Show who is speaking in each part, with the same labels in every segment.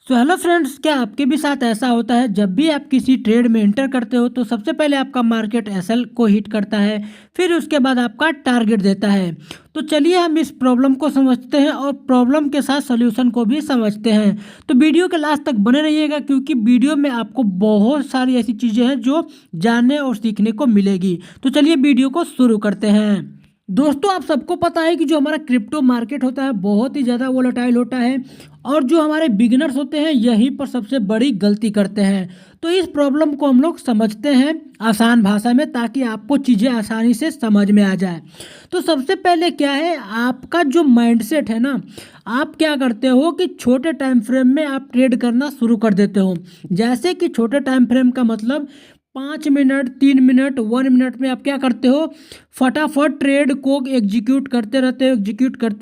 Speaker 1: So hello friends, क्या आपके भी साथ ऐसा होता है जब भी आप किसी ट्रेड में एंटर करते हो तो सबसे पहले आपका मार्केट एसएल को हिट करता है, फिर उसके बाद आपका टारगेट देता है। तो चलिए हम इस प्रॉब्लम को समझते हैं और प्रॉब्लम के साथ सॉल्यूशन को भी समझते हैं। तो वीडियो के लास्ट तक बने रहिएगा क्योंकि वीडियो में आपको बहुत सारी ऐसी चीज़ें हैं जो जानने और सीखने को मिलेगी। तो चलिए वीडियो को शुरू करते हैं। दोस्तों, आप सबको पता है कि जो हमारा क्रिप्टो मार्केट होता है बहुत ही ज़्यादा वोलेटाइल होता है और जो हमारे बिगिनर्स होते हैं यहीं पर सबसे बड़ी गलती करते हैं। तो इस प्रॉब्लम को हम लोग समझते हैं आसान भाषा में ताकि आपको चीज़ें आसानी से समझ में आ जाए। तो सबसे पहले क्या है, आपका जो माइंडसेट है ना, आप क्या करते हो कि छोटे टाइम फ्रेम में आप ट्रेड करना शुरू कर देते हो। जैसे कि छोटे टाइम फ्रेम का मतलब 5 मिनट, 3 मिनट, 1 मिनट में आप क्या करते हो, फटाफट ट्रेड को एग्जीक्यूट करते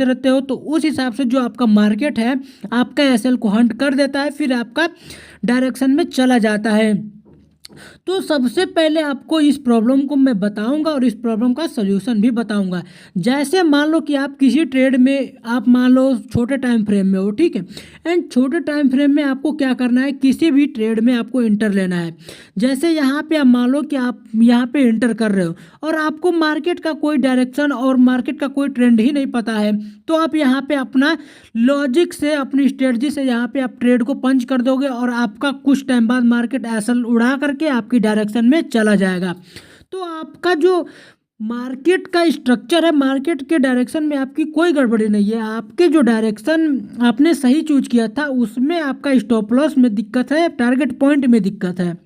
Speaker 1: रहते हो। तो उस हिसाब से जो आपका मार्केट है आपका एसएल को हंट कर देता है, फिर आपका डायरेक्शन में चला जाता है। तो सबसे पहले आपको इस प्रॉब्लम को मैं बताऊंगा और इस प्रॉब्लम का सलूशन भी बताऊंगा। जैसे मान लो कि आप किसी ट्रेड में, आप मान लो छोटे टाइम फ्रेम में हो, ठीक है। एंड छोटे टाइम फ्रेम में आपको क्या करना है, किसी भी ट्रेड में आपको इंटर लेना है। जैसे यहाँ पे आप मान लो कि आप यहाँ पे इंटर कर रहे हो और आपको मार्केट का कोई डायरेक्शन और मार्केट का कोई ट्रेंड ही नहीं पता है, तो आप यहाँ पे अपना लॉजिक से, अपनी स्ट्रेटजी से यहाँ पे आप ट्रेड को पंच कर दोगे और आपका कुछ टाइम बाद मार्केट एसल उड़ा करके आपकी डायरेक्शन में चला जाएगा। तो आपका जो मार्केट का स्ट्रक्चर है, मार्केट के डायरेक्शन में आपकी कोई गड़बड़ी नहीं है। आपके जो डायरेक्शन आपने सही चूज किया था उसमें आपका स्टॉप लॉस में दिक्कत है, टारगेट पॉइंट में दिक्कत है।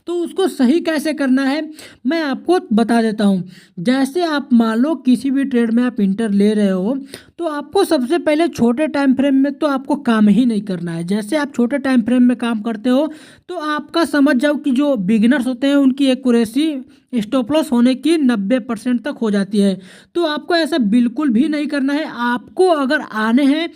Speaker 1: तो उसको सही कैसे करना है मैं आपको बता देता हूँ। जैसे आप मान लो किसी भी ट्रेड में आप इंटर ले रहे हो तो आपको सबसे पहले छोटे टाइम फ्रेम में तो आपको काम ही नहीं करना है। जैसे आप छोटे टाइम फ्रेम में काम करते हो तो आपका समझ जाओ कि जो बिगिनर्स होते हैं उनकी एक्यूरेसी स्टॉप लॉस होने की 90% तक हो जाती है। तो आपको ऐसा बिल्कुल भी नहीं करना है। आपको अगर आने हैं,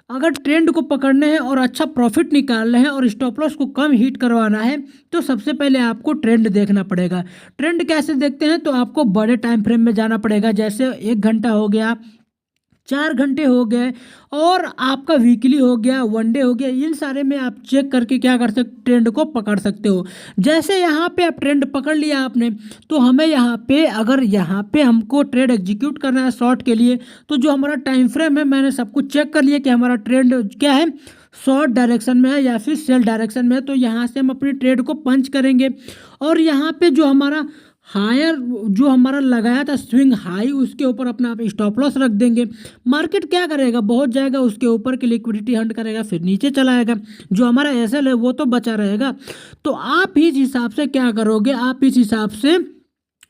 Speaker 1: अगर ट्रेंड को पकड़ने हैं और अच्छा प्रॉफिट निकालना है और स्टॉप लॉस को कम हिट करवाना है तो सबसे पहले आपको ट्रेंड देखना पड़ेगा। ट्रेंड कैसे देखते हैं, तो आपको बड़े टाइम फ्रेम में जाना पड़ेगा। जैसे 1 घंटा हो गया, 4 घंटे हो गए और आपका वीकली हो गया, 1 डे हो गया, इन सारे में आप चेक करके क्या कर सकते, ट्रेंड को पकड़ सकते हो। जैसे यहाँ पे आप ट्रेंड पकड़ लिया आपने, तो हमें यहाँ पे, अगर यहाँ पे हमको ट्रेड एग्जीक्यूट करना है शॉर्ट के लिए, तो जो हमारा टाइम फ्रेम है मैंने सब कुछ चेक कर लिया कि हमारा ट्रेंड क्या है, शॉर्ट डायरेक्शन में है या फिर सेल डायरेक्शन में है। तो यहाँ से हम अपनी ट्रेड को पंच करेंगे और यहाँ पे जो हमारा हायर, जो हमारा लगाया था स्विंग हाई, उसके ऊपर अपना आप स्टॉप लॉस रख देंगे। मार्केट क्या करेगा, बहुत जाएगा, उसके ऊपर की लिक्विडिटी हंट करेगा, फिर नीचे चला आएगा। जो हमारा एसएल है वो तो बचा रहेगा। तो आप इस हिसाब से क्या करोगे, आप इस हिसाब से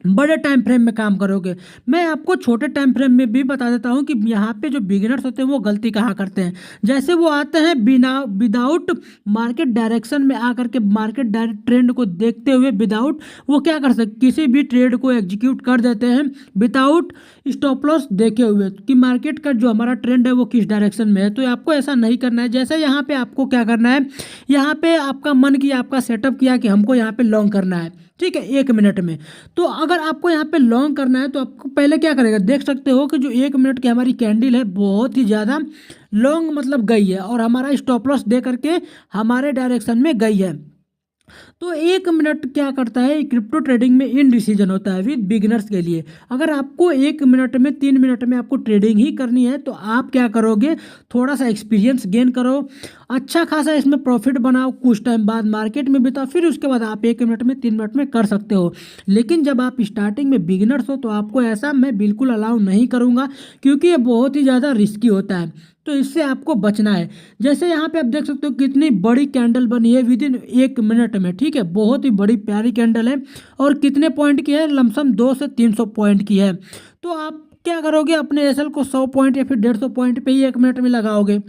Speaker 1: बड़े टाइम फ्रेम में काम करोगे। मैं आपको छोटे टाइम फ्रेम में भी बता देता हूं कि यहाँ पे जो बिगिनर्स होते हैं वो गलती कहाँ करते हैं। जैसे वो आते हैं बिना, विदाउट मार्केट डायरेक्शन में आकर के, मार्केट ट्रेंड को देखते हुए विदाउट, वो क्या कर सकते, किसी भी ट्रेड को एग्जीक्यूट कर देते हैं विदाउट स्टॉप लॉस देखे हुए कि मार्केट का जो हमारा ट्रेंड है वो किस डायरेक्शन में है। तो आपको ऐसा नहीं करना है। जैसे यहाँ पे आपको क्या करना है, यहाँ पे आपका मन किया, आपका सेटअप किया कि हमको यहाँ पे लॉन्ग करना है, ठीक है, 1 मिनट में। तो अगर आपको यहाँ पे लॉन्ग करना है तो आपको पहले क्या करेगा, देख सकते हो कि जो 1 मिनट की हमारी कैंडल है बहुत ही ज़्यादा लॉन्ग मतलब गई है और हमारा स्टॉप लॉस दे करके हमारे डायरेक्शन में गई है। तो 1 मिनट क्या करता है, क्रिप्टो ट्रेडिंग में इन डिसीजन होता है विद बिगिनर्स के लिए। अगर आपको 1 मिनट में, 3 मिनट में आपको ट्रेडिंग ही करनी है तो आप क्या करोगे, थोड़ा सा एक्सपीरियंस गेन करो, अच्छा खासा इसमें प्रॉफिट बनाओ, कुछ टाइम बाद मार्केट में बिताओ, फिर उसके बाद आप 1 मिनट में, 3 मिनट में कर सकते हो। लेकिन जब आप स्टार्टिंग में बिगिनर्स हो तो आपको ऐसा मैं बिल्कुल अलाउ नहीं करूँगा क्योंकि ये बहुत ही ज़्यादा रिस्की होता है। तो इससे आपको बचना है। जैसे यहाँ पे आप देख सकते हो कितनी बड़ी कैंडल बनी है विद इन 1 मिनट में, ठीक है, बहुत ही बड़ी प्यारी कैंडल है और कितने पॉइंट की है, लमसम 200 से 300 पॉइंट की है। तो आप क्या करोगे, अपने एसएल को 100 पॉइंट या फिर 150 पॉइंट पे ही 1 मिनट में लगाओगे।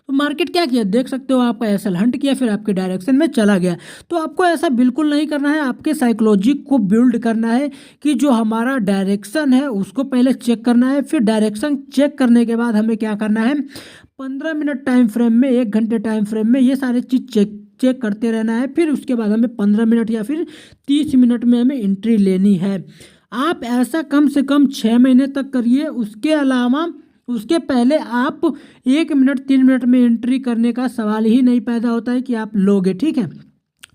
Speaker 1: तो मार्केट क्या किया, देख सकते हो, आपका एसएल हंट किया, फिर आपके डायरेक्शन में चला गया। तो आपको ऐसा बिल्कुल नहीं करना है। आपके साइकोलॉजी को बिल्ड करना है कि जो हमारा डायरेक्शन है उसको पहले चेक करना है, फिर डायरेक्शन चेक करने के बाद हमें क्या करना है, 15 मिनट टाइम फ्रेम में, 1 घंटे टाइम फ्रेम में ये सारी चीज़ चेक करते रहना है। फिर उसके बाद हमें 15 मिनट या फिर 30 मिनट में हमें एंट्री लेनी है। आप ऐसा कम से कम 6 महीने तक करिए। उसके पहले आप 1 मिनट 3 मिनट में एंट्री करने का सवाल ही नहीं पैदा होता है कि आप लोगे, ठीक है।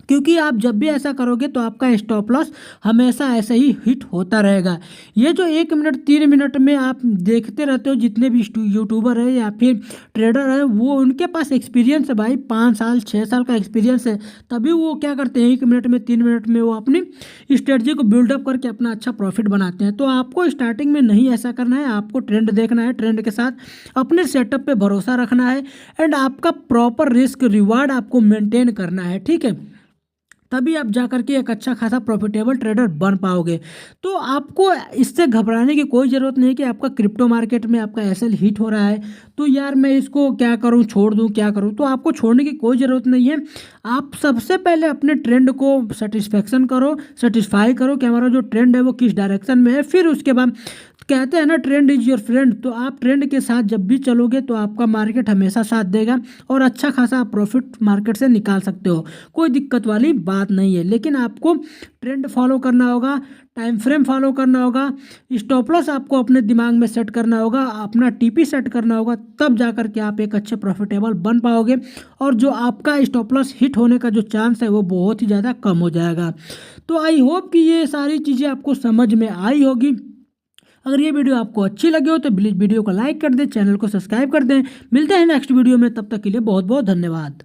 Speaker 1: क्योंकि आप जब भी ऐसा करोगे तो आपका स्टॉप लॉस हमेशा ऐसे ही हिट होता रहेगा। ये जो 1 मिनट 3 मिनट में आप देखते रहते हो, जितने भी यूट्यूबर है या फिर ट्रेडर है, वो उनके पास एक्सपीरियंस है भाई, 5 साल 6 साल का एक्सपीरियंस है, तभी वो क्या करते हैं 1 मिनट में 3 मिनट में वो अपनी स्ट्रेटजी को बिल्डअप करके अपना अच्छा प्रॉफिट बनाते हैं। तो आपको स्टार्टिंग में नहीं ऐसा करना है, आपको ट्रेंड देखना है, ट्रेंड के साथ अपने सेटअप पे भरोसा रखना है एंड आपका प्रॉपर रिस्क रिवार्ड आपको मेंटेन करना है, ठीक है। तभी आप जा करके एक अच्छा खासा प्रॉफिटेबल ट्रेडर बन पाओगे। तो आपको इससे घबराने की कोई ज़रूरत नहीं है कि आपका क्रिप्टो मार्केट में आपका एसएल हिट हो रहा है तो यार मैं इसको क्या करूं, छोड़ दूं, क्या करूं। तो आपको छोड़ने की कोई ज़रूरत नहीं है। आप सबसे पहले अपने ट्रेंड को सेटिस्फाई करो कि हमारा जो ट्रेंड है वो किस डायरेक्शन में है। फिर उसके बाद कहते हैं ना, ट्रेंड इज़ योर फ्रेंड। तो आप ट्रेंड के साथ जब भी चलोगे तो आपका मार्केट हमेशा साथ देगा और अच्छा खासा आप प्रॉफिट मार्केट से निकाल सकते हो, कोई दिक्कत वाली बात नहीं है। लेकिन आपको ट्रेंड फॉलो करना होगा, टाइम फ्रेम फॉलो करना होगा, स्टॉप लॉस आपको अपने दिमाग में सेट करना होगा, अपना टीपी सेट करना होगा, तब जा कर के आप एक अच्छे प्रॉफिटेबल बन पाओगे और जो आपका स्टॉप लॉस हिट होने का जो चांस है वो बहुत ही ज़्यादा कम हो जाएगा। तो आई होप कि ये सारी चीज़ें आपको समझ में आई होगी। अगर ये वीडियो आपको अच्छी लगी हो तो प्लीज़ वीडियो को लाइक कर दें, चैनल को सब्सक्राइब कर दें। मिलते हैं नेक्स्ट वीडियो में, तब तक के लिए बहुत बहुत धन्यवाद।